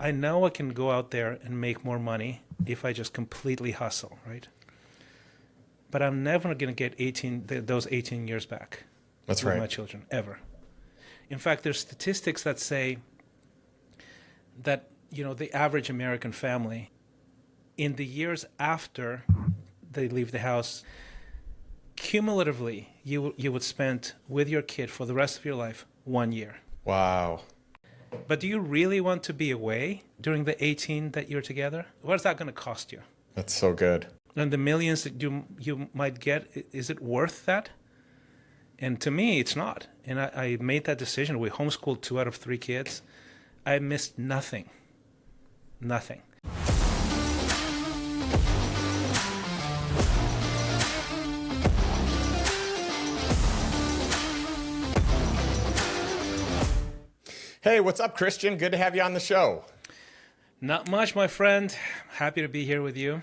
I know I can go out there and make more money if I just completely hustle, right? But I'm never going to get those 18 years back That's with right. my children, ever. In fact, there's statistics that say that, the average American family, in the years after they leave the house, cumulatively, you would spend with your kid for the rest of your life 1 year. Wow. But do you really want to be away during the 18 that you're together? What is that going to cost you? That's so good. And the millions that you might get, is it worth that? And to me, it's not. And I made that decision. We homeschooled 2 out of 3 kids. I missed nothing. Nothing. Hey, what's up, Christian? Good to have you on the show. Not much, my friend. Happy to be here with you.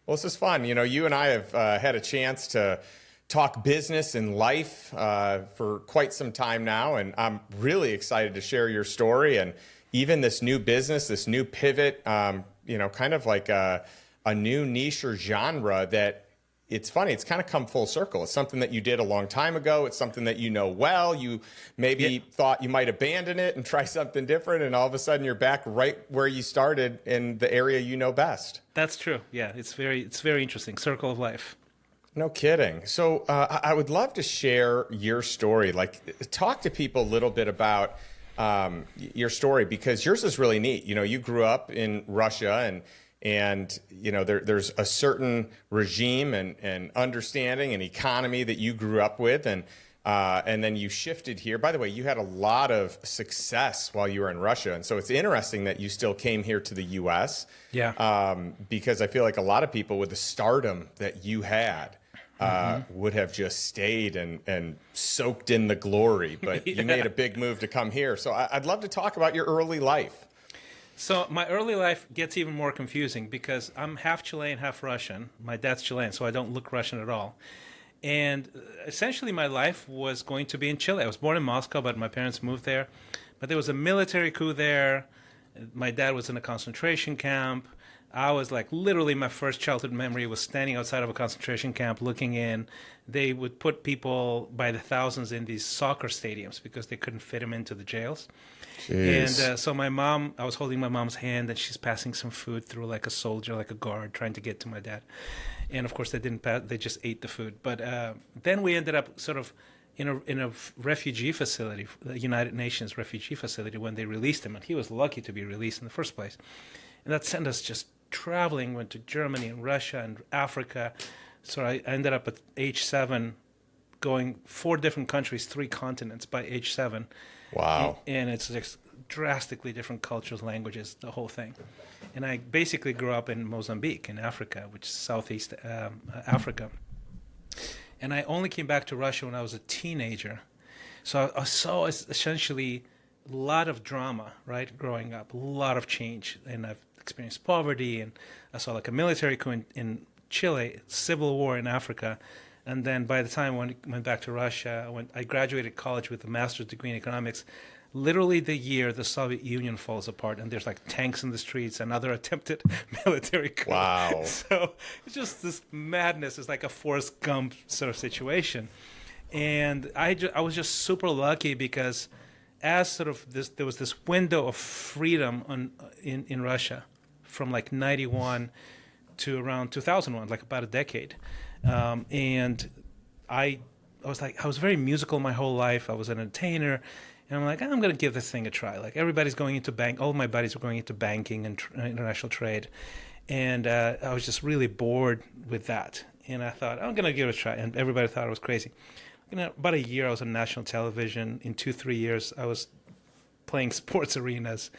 Well, this is fun. You and I have had a chance to talk business and life for quite some time now, and I'm really excited to share your story and even this new business, this new pivot, kind of like a new niche or genre that it's funny. It's kind of come full circle. It's something that you did a long time ago. It's something that you know well. You maybe thought you might abandon it and try something different, and all of a sudden you're back right where you started in the area you know best. That's true. Yeah, it's very interesting. Circle of life. No kidding. So I would love to share your story. Like, talk to people a little bit about your story, because yours is really neat. You grew up in Russia, and there's a certain regime and understanding and economy that you grew up with, and then you shifted here. By the way, you had a lot of success while you were in Russia, and so it's interesting that you still came here to the U.S. Yeah. Because I feel like a lot of people with the stardom that you had would have just stayed and soaked in the glory, but you made a big move to come here. So I'd love to talk about your early life. So my early life gets even more confusing because I'm half Chilean, half Russian. My dad's Chilean, so I don't look Russian at all. And essentially my life was going to be in Chile. I was born in Moscow, but my parents moved there. But there was a military coup there. My dad was in a concentration camp. I was like, literally my first childhood memory was standing outside of a concentration camp looking in. They would put people by the thousands in these soccer stadiums because they couldn't fit them into the jails. Jeez. And so I was holding my mom's hand, and she's passing some food through like a soldier, like a guard, trying to get to my dad. And of course, they didn't pass; they just ate the food. But then we ended up sort of in a refugee facility, the United Nations refugee facility, when they released him, and he was lucky to be released in the first place. And that sent us just traveling, went to Germany and Russia and Africa. So I ended up at age 7, going 4 different countries, 3 continents by age 7. Wow. And it's just drastically different cultures, languages, the whole thing. And I basically grew up in Mozambique in Africa, which is Southeast Africa. And I only came back to Russia when I was a teenager. So I saw essentially a lot of drama, right, growing up, a lot of change. And I've experienced poverty, and I saw like a military coup in Chile, civil war in Africa. And then by the time I went back to Russia, I graduated college with a master's degree in economics. Literally the year the Soviet Union falls apart, and there's like tanks in the streets, another attempted military coup. Wow. So it's just this madness. It's like a Forrest Gump sort of situation. And I was just super lucky because as sort of there was this window of freedom in Russia from like 91 to around 2001, like about a decade. And I was very musical my whole life. I was an entertainer, and I'm like, I'm going to give this thing a try. Like everybody's going into all of my buddies were going into banking and international trade, and I was just really bored with that. And I thought, I'm going to give it a try, and everybody thought I was crazy. About a year, I was on national television. In 2-3 years, I was playing sports arenas.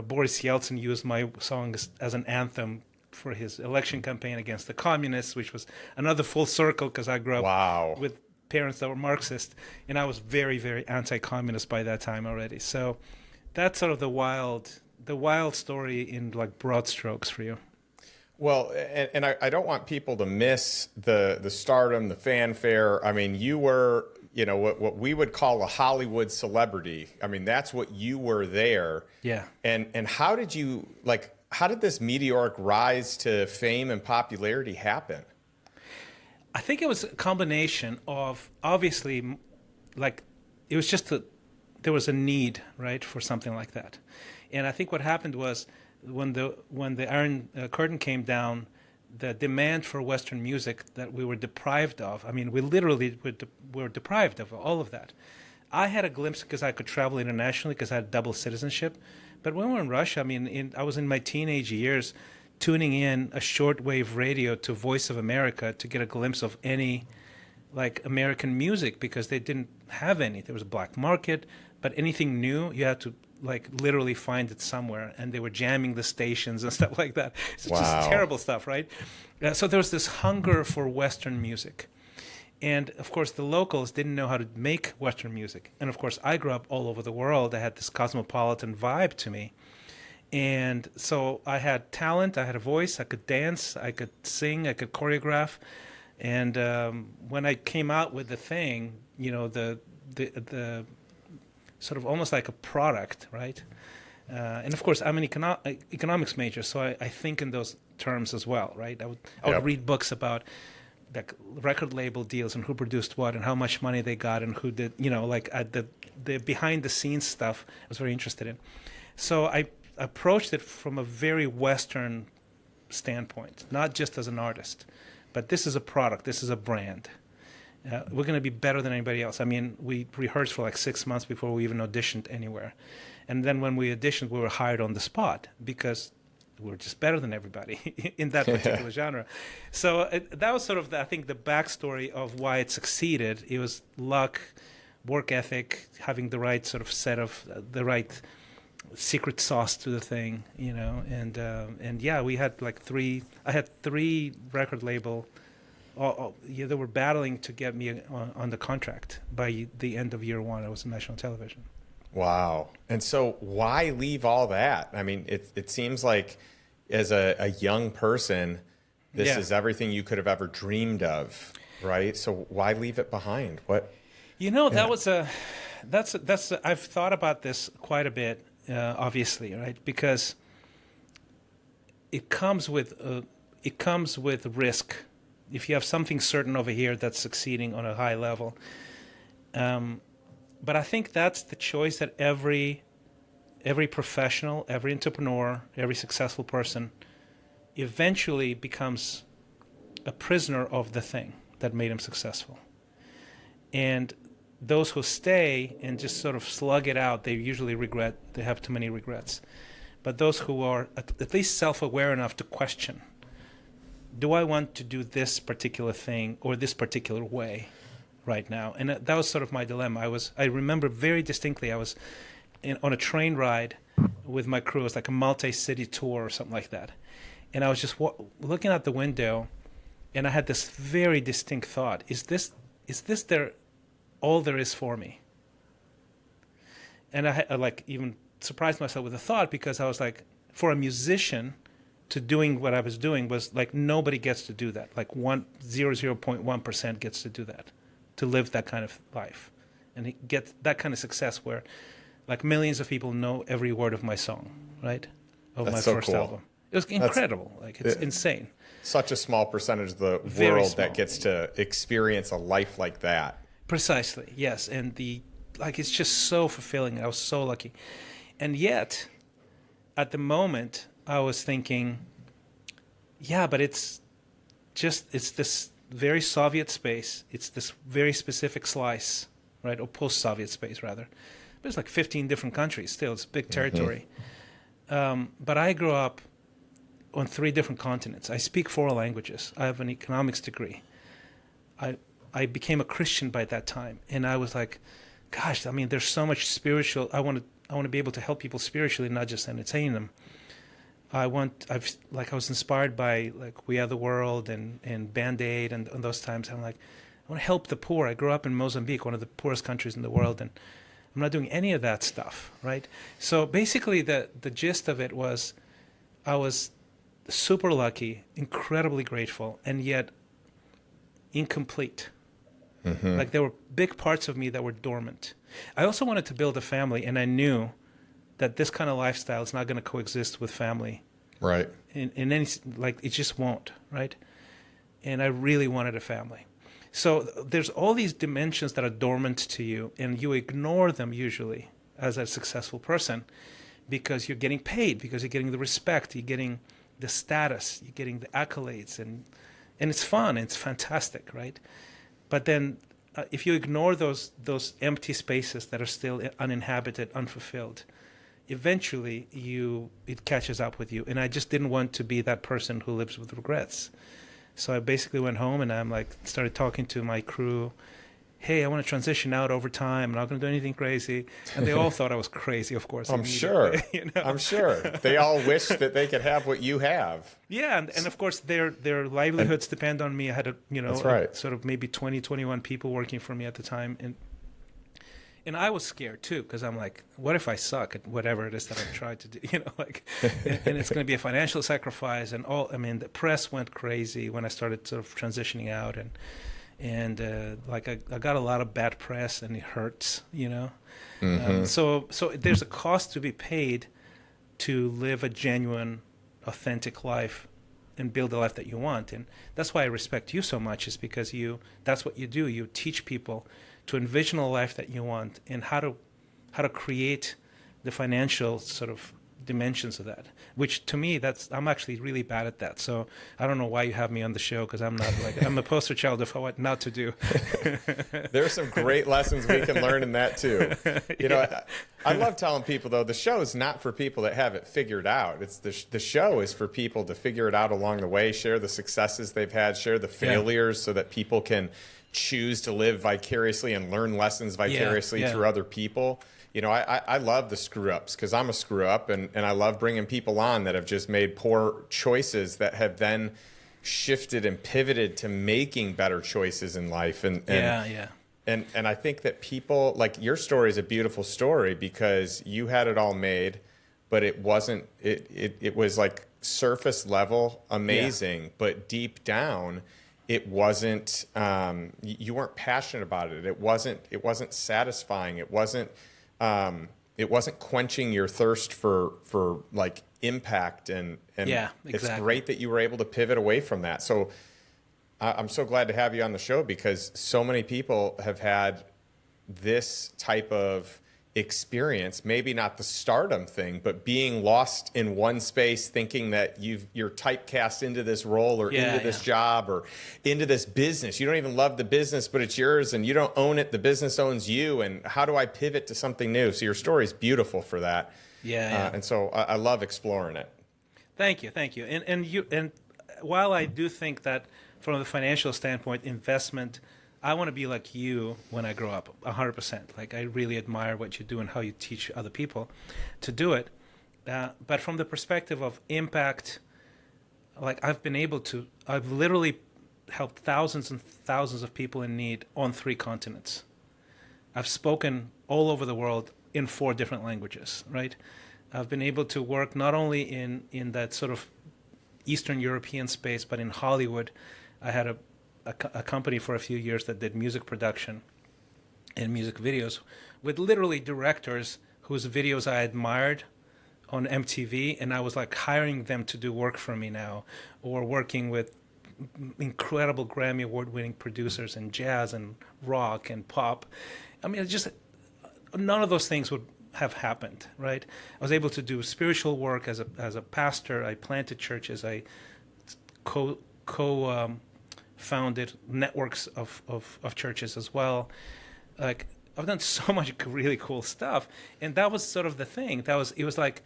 Boris Yeltsin used my song as an anthem for his election campaign against the communists, which was another full circle because I grew up with parents that were Marxist, and I was very, very anti-communist by that time already. So that's sort of the wild story in like broad strokes for you. Well, and I don't want people to miss the stardom, the fanfare. I mean, you were you know, what we would call a Hollywood celebrity. I mean, that's what you were there. Yeah. And how did you, like, how did this meteoric rise to fame and popularity happen? I think it was a combination of, obviously, like, it was just there was a need, right, for something like that. And I think what happened was when the Iron Curtain came down, the demand for Western music that we were deprived of, I mean, we literally were deprived of all of that. I had a glimpse because I could travel internationally because I had double citizenship. But when we were in Russia, I mean, I was in my teenage years tuning in a shortwave radio to Voice of America to get a glimpse of any like American music because they didn't have any. There was a black market, but anything new, you had to like literally find it somewhere, and they were jamming the stations and stuff like that. It's just terrible stuff, right? So there was this hunger for Western music. And of course, the locals didn't know how to make Western music. And of course, I grew up all over the world. I had this cosmopolitan vibe to me. And so I had talent, I had a voice, I could dance, I could sing, I could choreograph. And when I came out with the thing, you know, the sort of almost like a product, right? And of course, I'm an economics major, so I think in those terms as well, right? I would read books about like record label deals and who produced what and how much money they got and who did, you know, like the behind the scenes stuff I was very interested in. So I approached it from a very Western standpoint, not just as an artist, but this is a product, this is a brand. We're going to be better than anybody else. I mean, we rehearsed for like 6 months before we even auditioned anywhere. And then when we auditioned, we were hired on the spot because we were just better than everybody in that particular genre. So that was sort of, I think, the backstory of why it succeeded. It was luck, work ethic, having the right sort of set of, the right secret sauce to the thing, you know. And yeah, we had like I had three record label. Yeah, they were battling to get me on the contract. By the end of year one, I was on national television. Wow. And so why leave all that? I mean, it seems like as a young person, this is everything you could have ever dreamed of, right? So why leave it behind? What? You know, that's I've thought about this quite a bit, obviously, right? Because it comes with risk. If you have something certain over here that's succeeding on a high level. But I think that's the choice that every professional, every entrepreneur, every successful person eventually becomes a prisoner of the thing that made him successful. And those who stay and just sort of slug it out, they usually they have too many regrets. But those who are at least self-aware enough to question, do I want to do this particular thing or this particular way right now? And that was sort of my dilemma. I remember very distinctly, I was on a train ride with my crew. It was like a multi-city tour or something like that. And I was just looking out the window, and I had this very distinct thought: is this all there is for me? And I like even surprised myself with the thought, because I was like, for a musician to doing what I was doing was like nobody gets to do that. Like 0.1% gets to do that, to live that kind of life, and get that kind of success where like millions of people know every word of my song, right? Of my first album. It was incredible. It's insane. Such a small percentage of the world that gets to experience a life like that. Precisely, yes. And it's just so fulfilling. I was so lucky. And yet, at the moment, I was thinking, yeah, but it's this very Soviet space. It's this very specific slice, right? Or post-Soviet space, rather. But it's like 15 different countries still. It's big territory. But I grew up on 3 different continents. I speak 4 languages. I have an economics degree. I became a Christian by that time. And I was like, gosh, I mean, there's so much spiritual. I want to be able to help people spiritually, not just entertain them. I was inspired by like We Are the World and Band-Aid and those times. I'm like, I want to help the poor. I grew up in Mozambique, one of the poorest countries in the world, and I'm not doing any of that stuff, right? So basically the gist of it was I was super lucky, incredibly grateful, and yet incomplete. Like there were big parts of me that were dormant. I also wanted to build a family, and I knew that this kind of lifestyle is not going to coexist with family. Right. In any, like, it just won't, right? And I really wanted a family. So there's all these dimensions that are dormant to you, and you ignore them usually as a successful person because you're getting paid, because you're getting the respect, you're getting the status, you're getting the accolades, and it's fun, it's fantastic, right? But then if you ignore those empty spaces that are still uninhabited, unfulfilled, eventually it catches up with you. And I just didn't want to be that person who lives with regrets. So I basically went home and I'm like, started talking to my crew. Hey, I want to transition out over time. I'm not going to do anything crazy. And they all thought I was crazy, of course. I'm sure. You know? I'm sure. They all wish that they could have what you have. Yeah, and of course their livelihoods depend on me. I had That's right. sort of maybe 20, 21 people working for me at the time, and I was scared too, because I'm like, what if I suck at whatever it is that I'm trying to do? You know, like, and it's going to be a financial sacrifice, and all. I mean, the press went crazy when I started sort of transitioning out, and like I got a lot of bad press, and it hurts, you know. So there's a cost to be paid to live a genuine, authentic life and build the life that you want. And that's why I respect you so much, is because that's what you do. You teach people to envision a life that you want and how to create the financial sort of dimensions of that, which to me, I'm actually really bad at that. So I don't know why you have me on the show, because I'm not like, I'm a poster child of what not to do. There's some great lessons we can learn in that too. You know, I love telling people though, the show is not for people that have it figured out. It's the show is for people to figure it out along the way, share the successes they've had, share the failures, so that people can choose to live vicariously and learn lessons vicariously through other people. You know, I love the screw ups, because I'm a screw up, and I love bringing people on that have just made poor choices that have then shifted and pivoted to making better choices in life. And I think that people, like, your story is a beautiful story because you had it all made, but it wasn't, it was like surface level amazing, but deep down, it wasn't, you weren't passionate about it. It wasn't satisfying. It wasn't quenching your thirst for like impact, and yeah, exactly. It's great that you were able to pivot away from that. So I'm so glad to have you on the show, because so many people have had this type of experience, maybe not the stardom thing, but being lost in one space, thinking that you're typecast into this role or into this job or into this business. You don't even love the business, but it's yours, and you don't own it. The business owns you. And how do I pivot to something new? So your story is beautiful for that. And so I love exploring it. Thank you. And while I do think that from the financial standpoint, investment, I want to be like you when I grow up, 100%. Like, I really admire what you do and how you teach other people to do it. But from the perspective of impact, like, I've literally helped thousands and thousands of people in need on 3 continents. I've spoken all over the world in 4 different languages, right? I've been able to work not only in that sort of Eastern European space, but in Hollywood. I had a company for a few years that did music production and music videos with literally directors whose videos I admired on MTV, and I was like hiring them to do work for me now, or working with incredible Grammy award-winning producers in jazz and rock and pop. I mean, none of those things would have happened, right? I was able to do spiritual work as a pastor. I planted churches. I founded networks of churches as well. Like, I've done so much really cool stuff, and that was sort of the thing. It was like,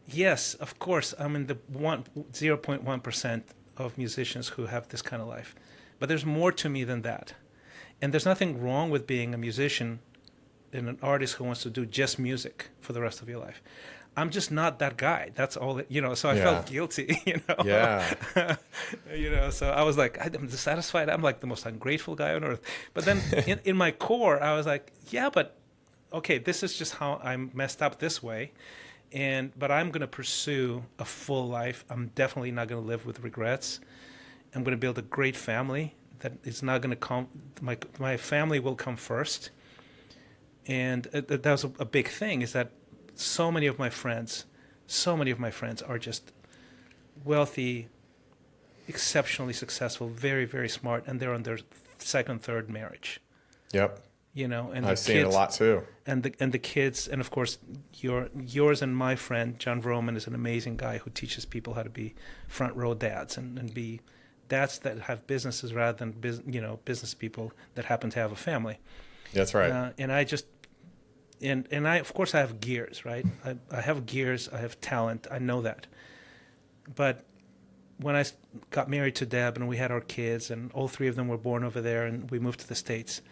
yes, of course, I'm in the 0.1% of musicians who have this kind of life, but there's more to me than that, and there's nothing wrong with being a musician and an artist who wants to do just music for the rest of your life. I'm just not that guy. That's all that, so I felt guilty, so I was like, I'm dissatisfied. I'm like the most ungrateful guy on earth. But then in my core, I was like, yeah, but okay, this is just how I'm messed up this way. But I'm going to pursue a full life. I'm definitely not going to live with regrets. I'm going to build a great family that it's not going to come. My family will come first, and that was a big thing. Is that so many of my friends are just wealthy, exceptionally successful, very, very smart, and they're on their second, third marriage. Yep. You know, and I've seen it a lot too. And the kids, and of course, yours and my friend John Vroman is an amazing guy who teaches people how to be front row dads and be dads that have businesses rather than business people that happen to have a family. That's right. And I just and I of course I have gears, right? I have gears. I have talent. I know that. But when I got married to Deb and we had our kids and all three of them were born over there and we moved to the States,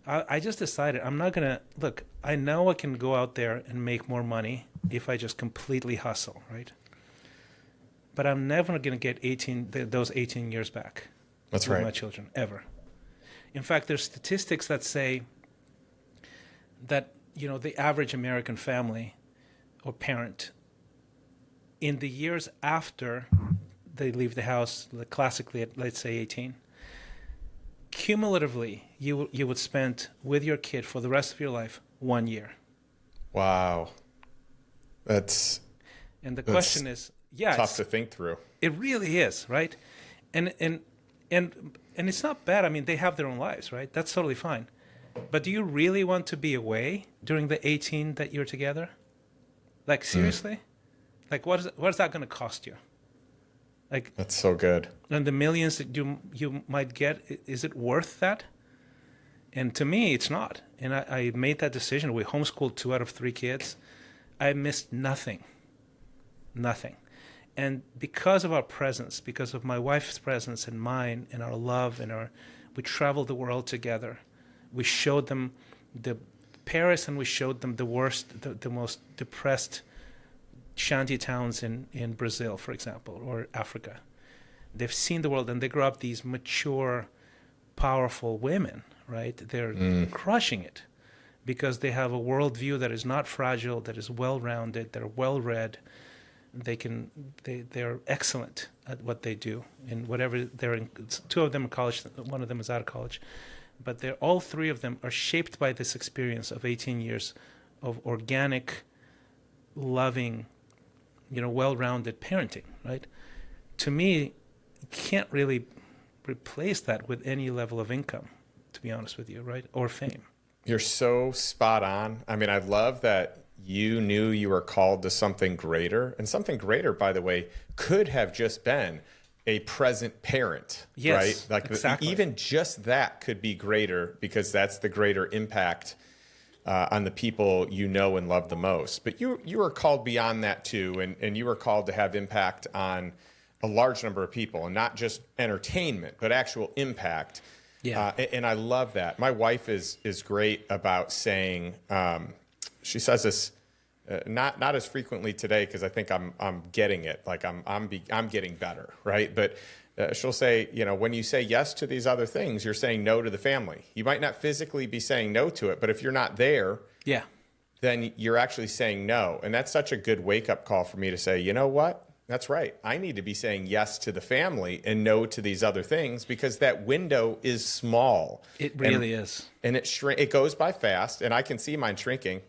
I just decided I'm not going to look. I know I can go out there and make more money if I just completely hustle, right? But I'm never going to get those 18 years back. That's with right. my children, ever. In fact, there's statistics that say that, the average American family or parent in the years after they leave the house, classically at, let's say, 18, cumulatively, you would spend with your kid for the rest of your life 1 year. Wow. And the question is, tough to think through. It really is, right? And it's not bad. I mean, they have their own lives, right? That's totally fine. But do you really want to be away during the 18 that you're together? Like, seriously? Like, what is that going to cost you? Like, that's so good. And the millions that you might get, is it worth that? And to me, it's not. And I made that decision. We homeschooled 2 out of 3 kids. I missed nothing. Nothing. And because of our presence, because of my wife's presence and mine and our love we traveled the world together. We showed them Paris and we showed them the worst, the most depressed shanty towns in Brazil, for example, or Africa. They've seen the world and they grow up these mature, powerful women, right? They're crushing it because they have a worldview that is not fragile, that is well-rounded, they're well-read. They're excellent at what they do in whatever they're in. 2 of them are college, 1 of them is out of college. But all 3 of them are shaped by this experience of 18 years of organic, loving, well-rounded parenting, right? To me, you can't really replace that with any level of income, to be honest with you, right? Or fame. You're so spot on. I mean, I love that you knew you were called to something greater. And something greater, by the way, could have just been a present parent, yes, right? Like exactly. Even just that could be greater because that's the greater impact on the people you know and love the most. But you were called beyond that too, and you were called to have impact on a large number of people, and not just entertainment, but actual impact. Yeah. And I love that. My wife is great about saying, she says this not as frequently today because I think I'm getting it. Like I'm getting better, right? But she'll say, when you say yes to these other things, you're saying no to the family. You might not physically be saying no to it, but if you're not there, yeah, then you're actually saying no. And that's such a good wake-up call for me to say, you know what? That's right. I need to be saying yes to the family and no to these other things because that window is small. It really is. And it goes by fast, and I can see mine shrinking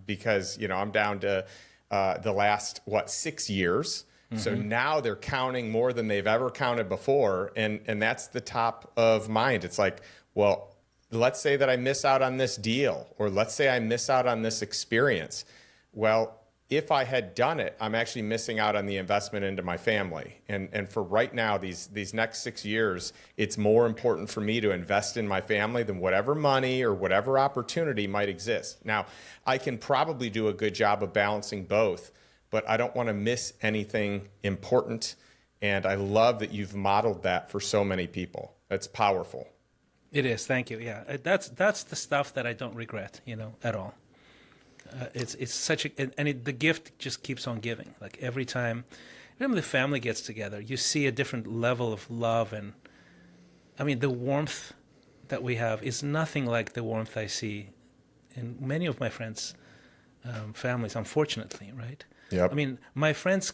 because, I'm down to the last, 6 years. Mm-hmm. So now they're counting more than they've ever counted before, and that's the top of mind. It's like, well, let's say that I miss out on this deal, or let's say I miss out on this experience. Well, if I had done it, I'm actually missing out on the investment into my family. And for right now, these next 6 years, it's more important for me to invest in my family than whatever money or whatever opportunity might exist. Now, I can probably do a good job of balancing both, but I don't want to miss anything important. And I love that you've modeled that for so many people. That's powerful. It is. Thank you. Yeah, that's the stuff that I don't regret, at all. It's such the gift just keeps on giving. Like every time the family gets together, you see a different level of love, and I mean the warmth that we have is nothing like the warmth I see in many of my friends' families. Unfortunately, right? Yep. I mean, my friends,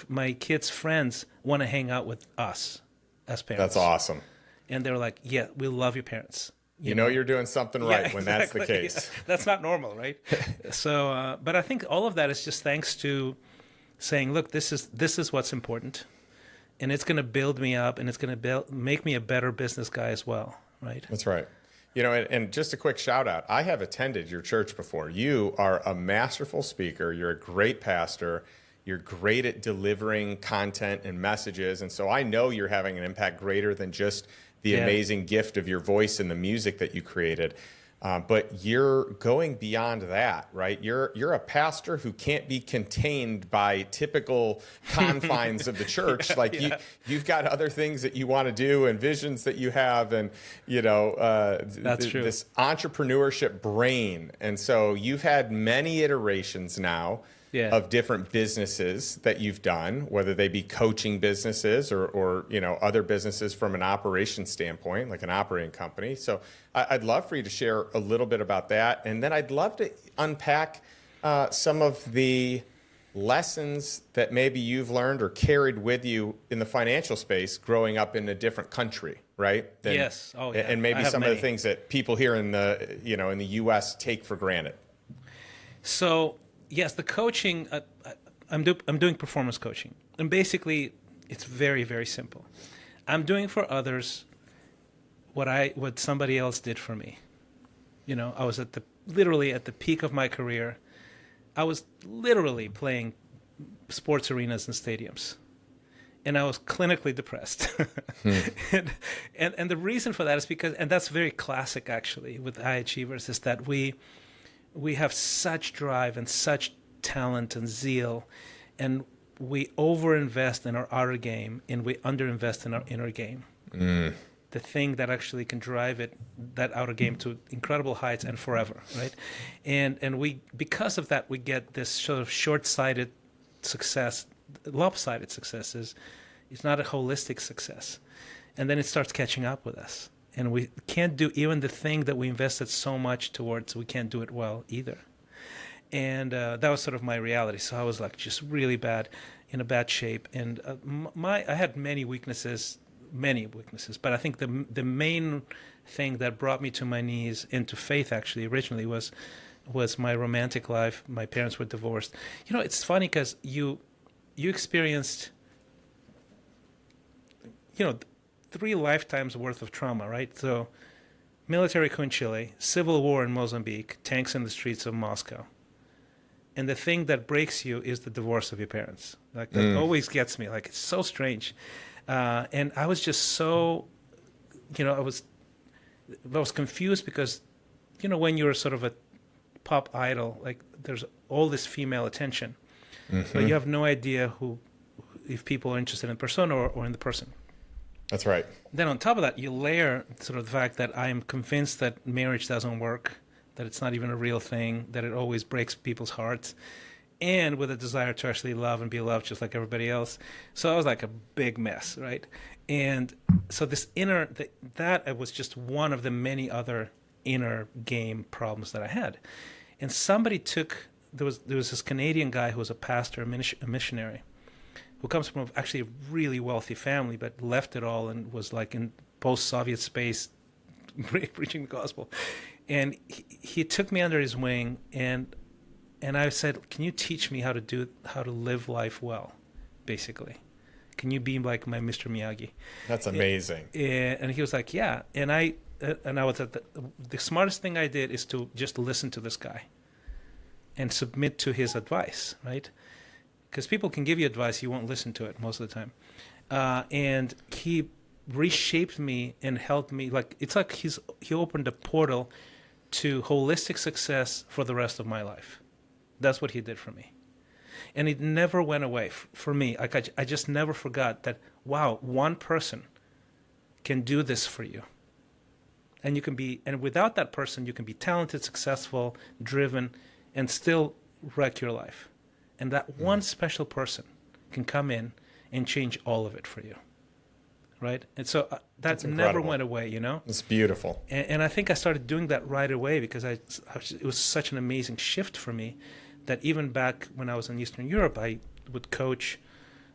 my kids' friends want to hang out with us, as parents. That's awesome. And they were like, yeah, we love your parents. You know you're doing something right when that's the exactly. case. Yeah. That's not normal, right? So, but I think all of that is just thanks to saying, look, this is what's important, and it's going to build me up, and it's going to make me a better business guy as well, right? That's right. You know, and just a quick shout out. I have attended your church before. You are a masterful speaker. You're a great pastor. You're great at delivering content and messages. And so I know you're having an impact greater than just the amazing gift of your voice and the music that you created. But you're going beyond that, right? You're a pastor who can't be contained by typical confines of the church. Like you've got other things that you want to do and visions that you have, and That's true. This entrepreneurship brain. And so you've had many iterations now of different businesses that you've done, whether they be coaching businesses or other businesses from an operation standpoint, like an operating company. So I'd love for you to share a little bit about that. And then I'd love to unpack some of the lessons that maybe you've learned or carried with you in the financial space growing up in a different country, right? Yes. Oh, yeah. And maybe some many. of the things that people here in the U.S. take for granted. So, yes, the coaching, I'm doing performance coaching. And basically, it's very, very simple. I'm doing for others what somebody else did for me. You know, I was literally at the peak of my career. I was literally playing sports arenas and stadiums. And I was clinically depressed. And the reason for that is because, and that's very classic actually with high achievers, is that we have such drive and such talent and zeal, and we overinvest in our outer game and we underinvest in our inner game. The thing that actually can drive that outer game to incredible heights and forever, right? And we, because of that, we get this sort of short-sighted success. Lopsided success is not a holistic success. And then it starts catching up with us. And we can't do even the thing that we invested so much towards, we can't do it well either. And that was sort of my reality. So I was like just really in a bad shape. And I had many weaknesses, but I think the main thing that brought me to my knees into faith actually originally was my romantic life. My parents were divorced. You know, it's funny because you experienced, 3 lifetimes worth of trauma, right? So military coup in Chile, civil war in Mozambique, tanks in the streets of Moscow. And the thing that breaks you is the divorce of your parents. Like that always gets me. Like, it's so strange. And I was just so, I was confused because, when you're sort of a pop idol, like there's all this female attention, but you have no idea if people are interested in the persona or in the person. That's right. Then on top of that, you layer sort of the fact that I am convinced that marriage doesn't work, that it's not even a real thing, that it always breaks people's hearts, and with a desire to actually love and be loved just like everybody else. So I was like a big mess, right? And so this that was just one of the many other inner game problems that I had. And somebody there was this Canadian guy who was a pastor, a missionary, who comes from actually a really wealthy family, but left it all and was like in post-Soviet space preaching the gospel. And he took me under his wing, and I said, can you teach me how to live life well, basically? Can you be like my Mr. Miyagi? That's amazing. And he was like, yeah. And I was at the smartest thing I did is to just listen to this guy and submit to his advice, right? Because people can give you advice, you won't listen to it most of the time. And he reshaped me and helped me. It's like he opened a portal to holistic success for the rest of my life. That's what he did for me. And it never went away for me. Like I just never forgot that, wow, one person can do this for you. And without that person, you can be talented, successful, driven, and still wreck your life. And that one special person can come in and change all of it for you, right? And so that never went away, It's beautiful. And I think I started doing that right away because it was such an amazing shift for me that even back when I was in Eastern Europe, I would coach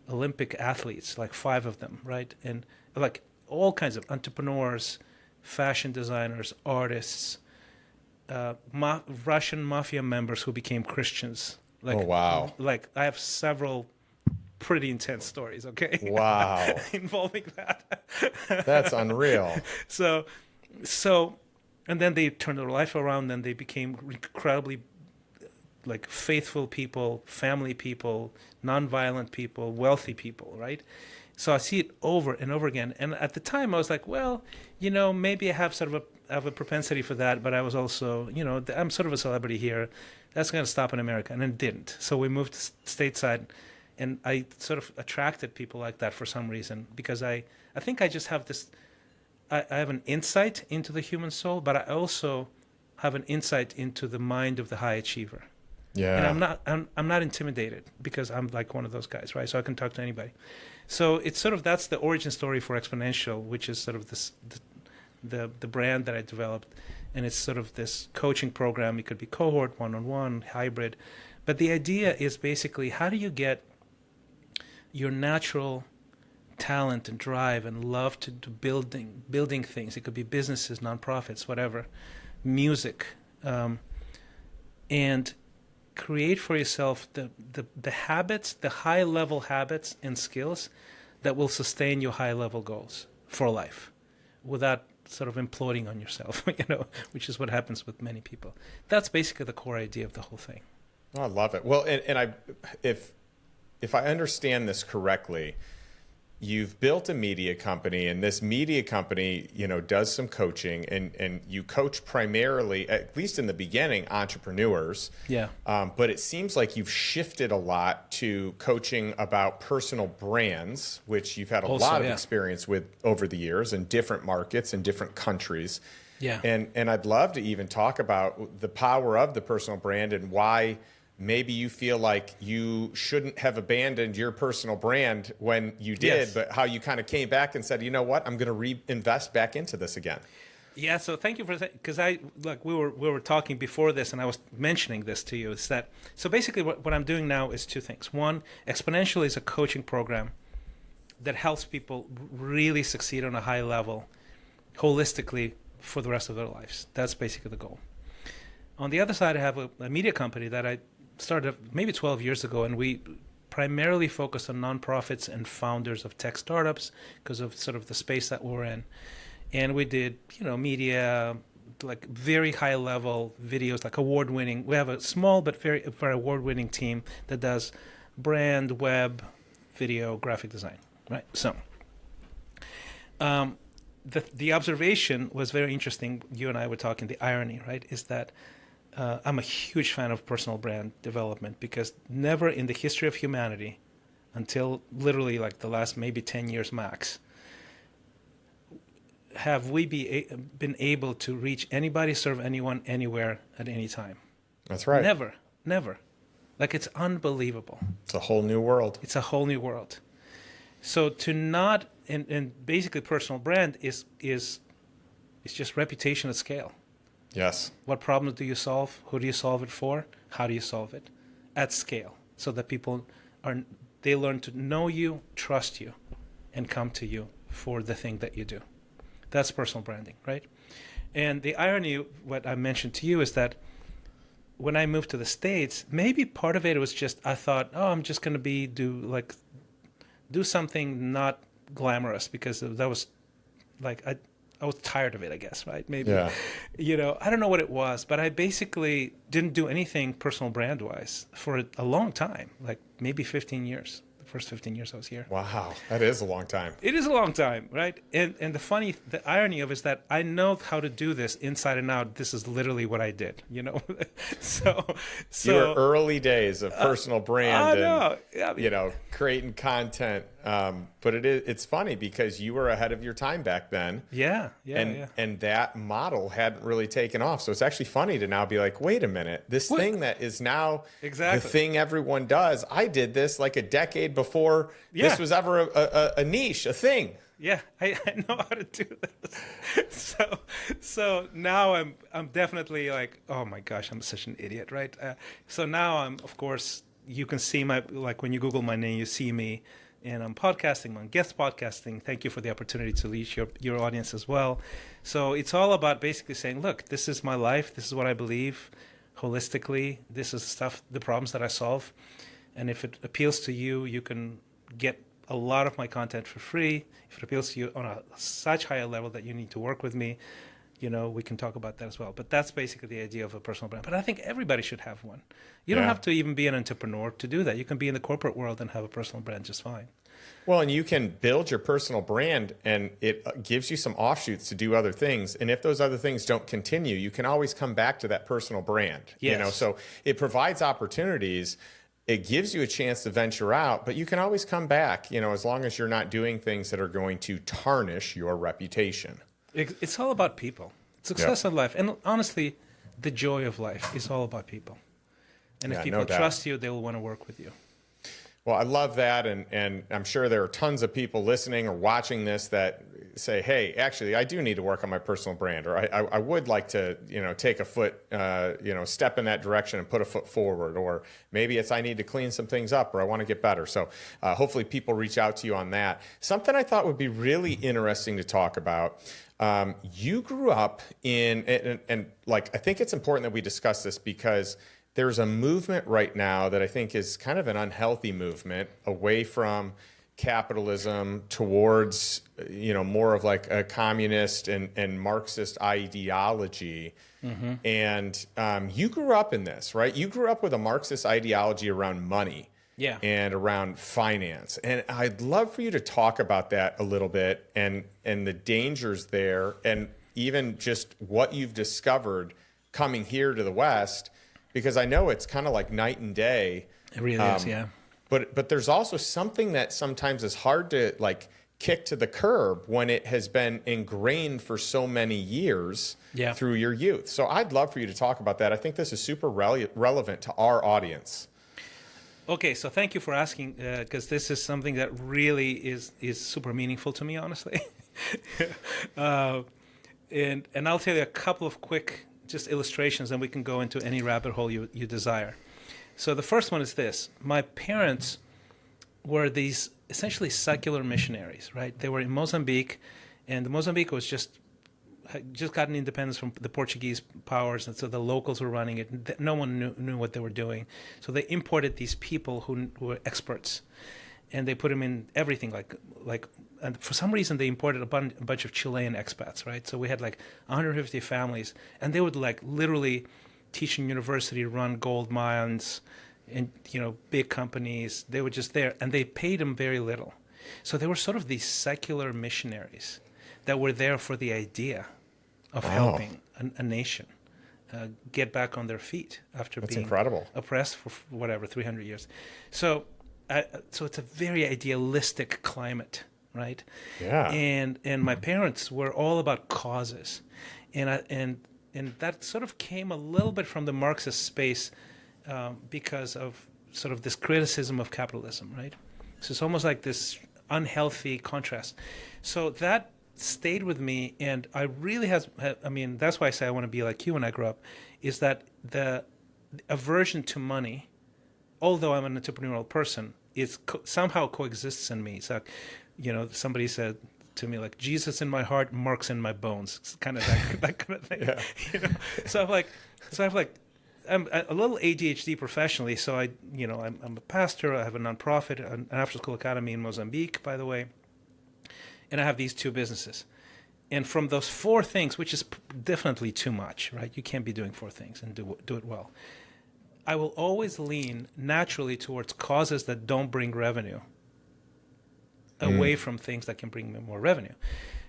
Olympic athletes, like 5 of them, right? And like all kinds of entrepreneurs, fashion designers, artists, Russian mafia members who became Christians. Like, Oh, wow. Like I have several pretty intense stories, okay? Wow. Involving that. That's unreal. So, and then they turned their life around and they became incredibly like faithful people, family people, nonviolent people, wealthy people, right? So I see it over and over again. And at the time I was like, well, maybe I have sort of a propensity for that, but I was also, I'm sort of a celebrity here. That's going to stop in America. And it didn't. So we moved stateside, and I sort of attracted people like that for some reason, because I think I just have this, I have an insight into the human soul, but I also have an insight into the mind of the high achiever. Yeah. And I'm not intimidated because I'm like one of those guys, right? So I can talk to anybody. So it's sort of, that's the origin story for Exponential, which is sort of this the brand that I developed, and it's sort of this coaching program. It could be cohort, one-on-one, hybrid, but the idea is basically, how do you get your natural talent and drive and love to building things? It could be businesses, nonprofits, whatever, music, and create for yourself the habits, the high level habits and skills that will sustain your high level goals for life without sort of imploding on yourself, which is what happens with many people. That's basically the core idea of the whole thing. Oh, I love it. Well, and if I understand this correctly, you've built a media company, and this media company, does some coaching, and you coach primarily, at least in the beginning, entrepreneurs. Yeah. But it seems like you've shifted a lot to coaching about personal brands, which you've had a lot of experience with over the years in different markets and different countries. Yeah. And I'd love to even talk about the power of the personal brand and why maybe you feel like you shouldn't have abandoned your personal brand when you did, Yes. but how you kind of came back and said, you know what, I'm going to reinvest back into this again. Yeah, so thank you for that, because we were talking before this, and I was mentioning this to you. Is that so? Basically, what I'm doing now is two things. One, Exponential is a coaching program that helps people really succeed on a high level, holistically, for the rest of their lives. That's basically the goal. On the other side, I have a media company that I started maybe 12 years ago, and we primarily focus on nonprofits and founders of tech startups because of sort of the space that we're in. And we did, media, like very high level videos, like award-winning. We have a small but very award-winning team that does brand, web, video, graphic design, right? So the observation was very interesting. You and I were talking, the irony, right, is that I'm a huge fan of personal brand development, because never in the history of humanity, until literally like the last maybe 10 years max, have we been able to reach anybody, serve anyone, anywhere, at any time. That's right. Never. Like, it's unbelievable. It's a whole new world. It's a whole new world. So to not, and basically personal brand is just reputation at scale. Yes. What problems do you solve? Who do you solve it for? How do you solve it? At scale, so that people they learn to know you, trust you, and come to you for the thing that you do. That's personal branding, right? And the irony, what I mentioned to you, is that when I moved to the States, maybe part of it was just, I thought, I'm just going to do something not glamorous, because that was like, I was tired of it, I guess, right? Maybe, Yeah. I don't know what it was, but I basically didn't do anything personal brand wise for a long time, like maybe 15 years. The first 15 years I was here. Wow. That is a long time. It is a long time, right? And the irony of it is that I know how to do this inside and out. This is literally what I did, so Your early days of personal brand know. and, Yeah, creating content. But it's funny because you were ahead of your time back then. Yeah. And that model hadn't really taken off. So it's actually funny to now be like, wait a minute, this thing that is now Exactly. the thing everyone does. I did this like a decade before this was ever a niche, a thing. Yeah, I know how to do this. So now I'm definitely like, oh my gosh, I'm such an idiot, right? So now I'm, of course, you can see when you Google my name, you see me and I'm podcasting, I'm guest podcasting. Thank you for the opportunity to reach your audience as well. So it's all about basically saying, look, this is my life. This is what I believe holistically. This is the problems that I solve. And if it appeals to you, you can get a lot of my content for free. If it appeals to you on a such higher level that you need to work with me, we can talk about that as well. But that's basically the idea of a personal brand. But I think everybody should have one. You don't have to even be an entrepreneur to do that. You can be in the corporate world and have a personal brand just fine. Well, and you can build your personal brand, and it gives you some offshoots to do other things. And if those other things don't continue, you can always come back to that personal brand. Yes. So it provides opportunities. It gives you a chance to venture out, but you can always come back, as long as you're not doing things that are going to tarnish your reputation. It's all about people. Success in life. And honestly, the joy of life is all about people. And if people trust you, they will want to work with you. Well, I love that. And I'm sure there are tons of people listening or watching this that say, hey, actually, I do need to work on my personal brand, or I would like to, take a foot, step in that direction and put a foot forward, or maybe it's I need to clean some things up, or I want to get better. So hopefully people reach out to you on that. Something I thought would be really interesting to talk about. You grew up and I think it's important that we discuss this because there's a movement right now that I think is kind of an unhealthy movement away from capitalism towards, more of like a communist and Marxist ideology. Mm-hmm. And you grew up in this, right? You grew up with a Marxist ideology around money. Yeah. And around finance. And I'd love for you to talk about that a little bit and the dangers there, and even just what you've discovered coming here to the West, because I know it's kind of like night and day. It really is, yeah. But there's also something that sometimes is hard to kick to the curb when it has been ingrained for so many years through your youth. So I'd love for you to talk about that. I think this is super relevant to our audience. Okay, so thank you for asking, because this is something that really is super meaningful to me, honestly. And I'll tell you a couple of quick just illustrations, and we can go into any rabbit hole you desire. So the first one is this. My parents were these essentially secular missionaries, right? They were in Mozambique, and Mozambique was just gotten independence from the Portuguese powers, and so the locals were running it. No one knew what they were doing. So they imported these people who were experts, and they put them in everything. And for some reason, they imported a bunch of Chilean expats, right? So we had 150 families, and they would literally teach in university, run gold mines, and big companies. They were just there, and they paid them very little. So they were sort of these secular missionaries that were there for the idea of helping a nation get back on their feet after being incredible. Oppressed for 300 years. So it's a very idealistic climate, right? Yeah. And my parents were all about causes, and that sort of came a little bit from the Marxist space because of sort of this criticism of capitalism, right? So it's almost like this unhealthy contrast. So that stayed with me, and I really that's why I say I want to be like you when I grow up, is that the aversion to money, although I'm an entrepreneurial person, is somehow coexists in me. It's like, somebody said to me, Jesus in my heart, Marx in my bones. It's kind of that kind of thing. Yeah. I'm a little ADHD professionally, so I'm a pastor. I have a nonprofit, an after-school academy in Mozambique, by the way. And I have these two businesses. And from those four things, which is definitely too much, right? You can't be doing four things and do it well. I will always lean naturally towards causes that don't bring revenue away from things that can bring me more revenue.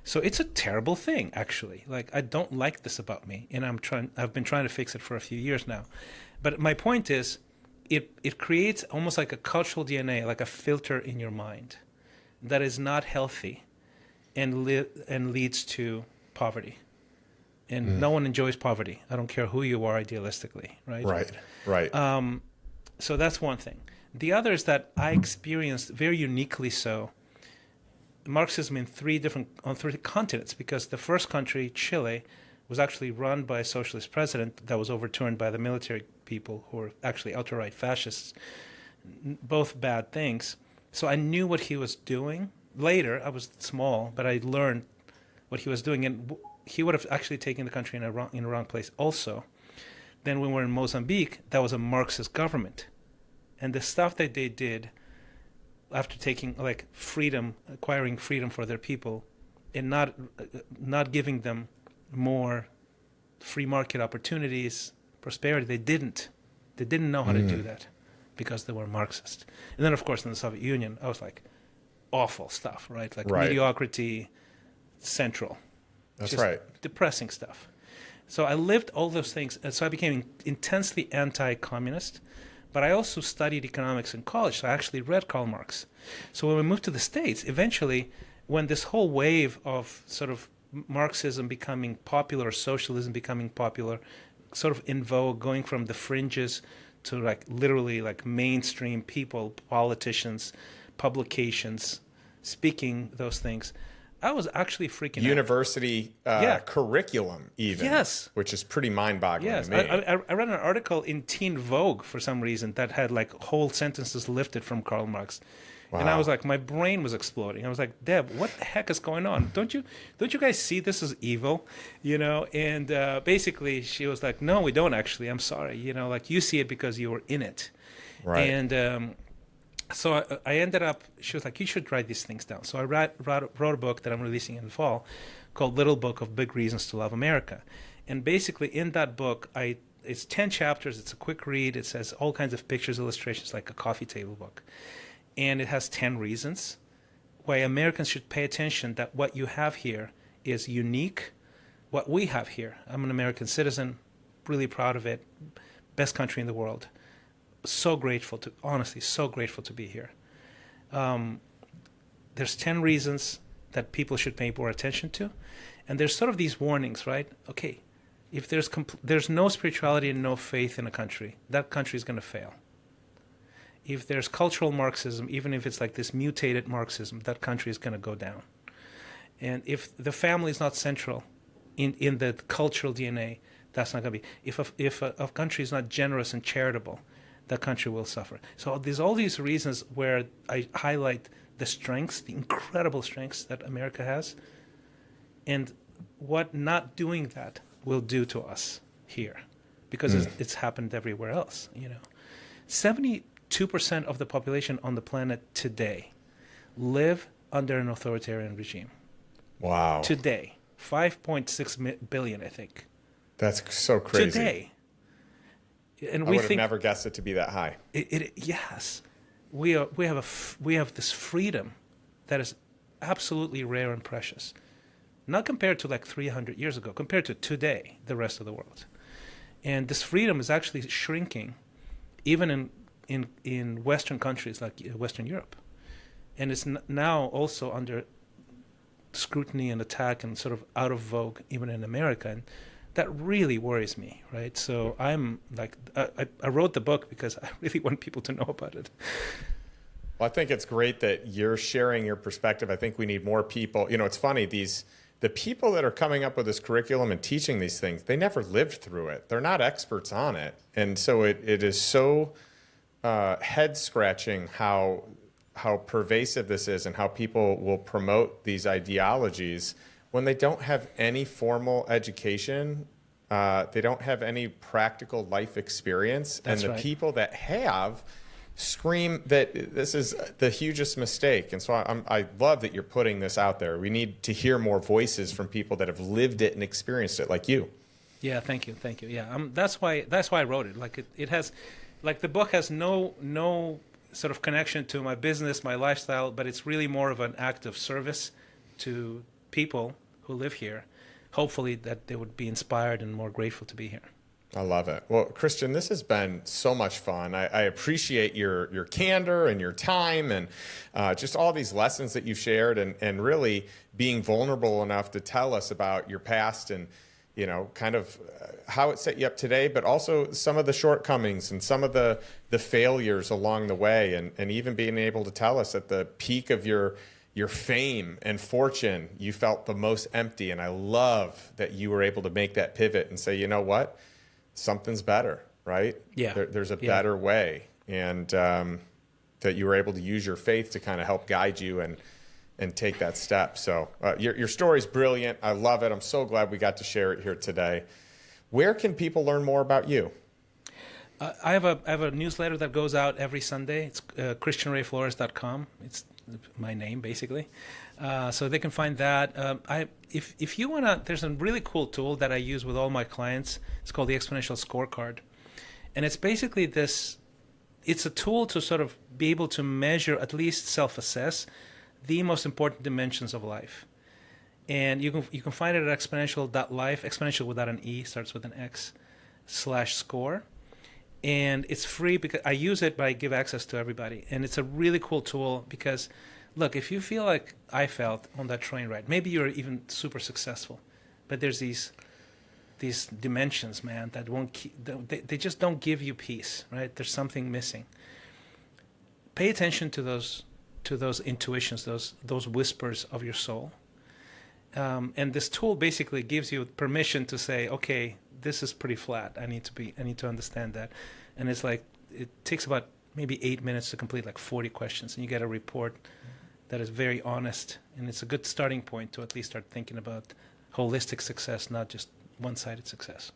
So it's a terrible thing, actually. I don't like this about me, and I've been trying to fix it for a few years now. But my point is, it creates almost like a cultural DNA, like a filter in your mind that is not healthy and leads to poverty. And no one enjoys poverty. I don't care who you are idealistically, right? Right. So that's one thing. The other is that I experienced very uniquely so Marxism on three continents, because the first country, Chile, was actually run by a socialist president that was overturned by the military people who were actually outright fascists, both bad things. So I knew what he was doing. Later, I was small, but I learned what he was doing, and he would have actually taken the country in the wrong place also. Then when we were in Mozambique, that was a Marxist government, and the stuff that they did after taking like freedom, acquiring freedom for their people, and not giving them more free market opportunities, prosperity, they didn't know how to do that because they were Marxist. And then of course in the Soviet Union, I was like awful stuff, right? Like mediocrity central. That's just right. depressing stuff. So I lived all those things, and so I became intensely anti-communist. But I also studied economics in college, so I actually read Karl Marx. So when we moved to the States, eventually, when this whole wave of sort of Marxism becoming popular, socialism becoming popular, sort of in vogue, going from the fringes to like literally like mainstream people, politicians, publications, speaking those things, I was actually freaking out. University curriculum, even. Yes. Which is pretty mind-boggling Yes. to me. I read an article in Teen Vogue for some reason that had like whole sentences lifted from Karl Marx. Wow. And I was like, my brain was exploding. I was like, Deb, what the heck is going on? Don't you guys see this as evil? You know? And basically she was like, no, we don't actually. I'm sorry. You know, like you see it because you were in it. Right. And so I ended up, she was like, you should write these things down. So I wrote a book that I'm releasing in the fall called Little Book of Big Reasons to Love America. And basically in that book, it's 10 chapters. It's a quick read. It says all kinds of pictures, illustrations, like a coffee table book. And it has 10 reasons why Americans should pay attention that what you have here is unique. What we have here, I'm an American citizen, really proud of it, best country in the world. So grateful to be here. There's 10 reasons that people should pay more attention to. And there's sort of these warnings, right? Okay, if there's no spirituality and no faith in a country, that country is going to fail. If there's cultural Marxism, even if it's like this mutated Marxism, that country is going to go down. And if the family is not central in the cultural DNA, that's not going to be. If a country is not generous and charitable, that country will suffer. So there's all these reasons where I highlight the strengths, the incredible strengths that America has, and what not doing that will do to us here, because it's happened everywhere else. You know, 72% of the population on the planet today live under an authoritarian regime. Wow. Today, 5.6 billion, I think. That's so crazy. Today. And I would have never guessed it to be that high. Yes, we have this freedom that is absolutely rare and precious, not compared to like 300 years ago, compared to today, the rest of the world. And this freedom is actually shrinking, even in Western countries like Western Europe, and it's now also under scrutiny and attack and sort of out of vogue even in America. And that really worries me, right? So I'm like, I wrote the book because I really want people to know about it. Well, I think it's great that you're sharing your perspective. I think we need more people. You know, it's funny, the people that are coming up with this curriculum and teaching these things, they never lived through it. They're not experts on it. And so it is so head-scratching how pervasive this is and how people will promote these ideologies when they don't have any formal education, they don't have any practical life experience. That's and the right. people that have scream that this is the hugest mistake. And so I love that you're putting this out there. We need to hear more voices from people that have lived it and experienced it, like you. Yeah, thank you. Yeah, that's why I wrote it. Like it has, like the book has no sort of connection to my business, my lifestyle, but it's really more of an act of service to people who live here, hopefully that they would be inspired and more grateful to be here. I love it. Well, Christian, this has been so much fun. I appreciate your candor and your time and just all these lessons that you've shared and really being vulnerable enough to tell us about your past and, you know, kind of how it set you up today, but also some of the shortcomings and some of the failures along the way, and even being able to tell us at the peak of your fame and fortune, you felt the most empty. And I love that you were able to make that pivot and say, you know what, something's better, right? Yeah. There's a better way. And that you were able to use your faith to kind of help guide you and take that step. So your story's brilliant. I love it. I'm so glad we got to share it here today. Where can people learn more about you? I have a newsletter that goes out every Sunday. It's christianrayflores.com. It's my name, basically. So they can find that. If you want to, there's a really cool tool that I use with all my clients. It's called the Exponential Scorecard. And it's basically it's a tool to sort of be able to measure, at least self-assess, the most important dimensions of life. And you can find it at exponential.life, exponential without an E, starts with an X, /score. And it's free because I use it, but I give access to everybody. And it's a really cool tool because, look, if you feel like I felt on that train ride, maybe you're even super successful, but there's these dimensions, man, that they just don't give you peace, right? There's something missing. Pay attention to those intuitions, those whispers of your soul. And this tool basically gives you permission to say, okay, this is pretty flat. I need to understand that. And it's like, it takes about maybe 8 minutes to complete like 40 questions, and you get a report that is very honest. And it's a good starting point to at least start thinking about holistic success, not just one-sided success.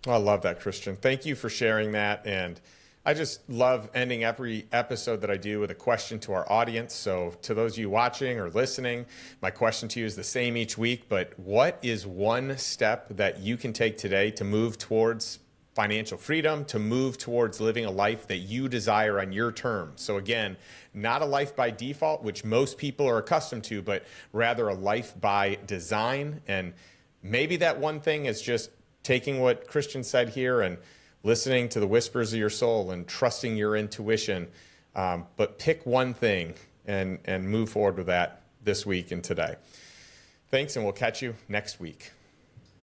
I love that, Christian. Thank you for sharing that. And I just love ending every episode that I do with a question to our audience. So to those of you watching or listening, my question to you is the same each week, but what is one step that you can take today to move towards financial freedom, to move towards living a life that you desire on your terms? So again, not a life by default, which most people are accustomed to, but rather a life by design. And maybe that one thing is just taking what Christian said here and listening to the whispers of your soul and trusting your intuition. But pick one thing and move forward with that this week and today. Thanks, and we'll catch you next week.